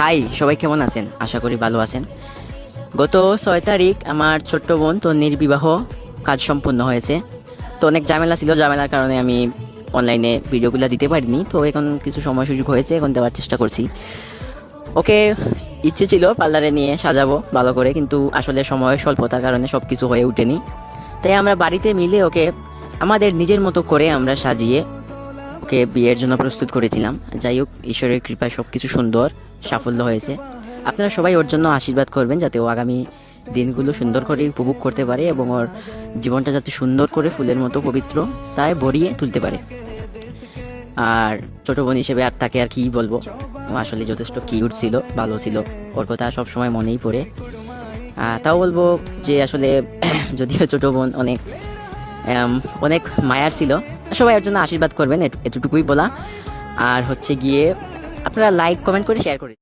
High, সবাই কেমন আছেন? আশা করি ভালো আছেন। গত 6 তারিখ আমার ছোট্ট বোন তন্নির বিবাহ কাজ সম্পূর্ণ হয়েছে। তো অনেক ঝামেলা ছিল, ঝামেলার কারণে আমি অনলাইনে ভিডিওগুলো দিতে পারিনি। তো এখন কিছু সময় সুযোগ হয়েছে, এখন দেওয়ার চেষ্টা করছি। ওকে ইচ্ছে ছিল পার্লারে নিয়ে সাজাবো ভালো করে, কিন্তু আসলে সময়ের স্বল্পতার কারণে সব কিছু হয়ে ওঠেনি। তাই আমরা বাড়িতে মিলে ওকে আমাদের নিজের মতো করে আমরা সাজিয়ে ওকে বিয়ের জন্য প্রস্তুত করেছিলাম। যাই হোক, ঈশ্বরের কৃপায় সব কিছু সুন্দর সাফল্য হয়েছে। আপনারা সবাই ওর জন্য আশীর্বাদ করবেন, যাতে ও আগামী দিনগুলো সুন্দর করে উপভোগ করতে পারে এবং ওর জীবনটা যাতে সুন্দর করে ফুলের মতো পবিত্র তাই ভরিয়ে তুলতে পারে। আর ছোট বোন হিসেবে আর তাকে আর কি বলবো, ও আসলে যথেষ্ট কিউট ছিল, ভালো ছিল। ওর কথা সব সময় মনেই পড়ে। তাও বলবো যে আসলে যদিও ছোট বোন অনেক অনেক মায়ার ছিল। সবাই ওর জন্য আশীর্বাদ করবেন, এতটুকুই বলা। আর হচ্ছে গিয়ে আপনারা লাইক কমেন্ট করে শেয়ার করে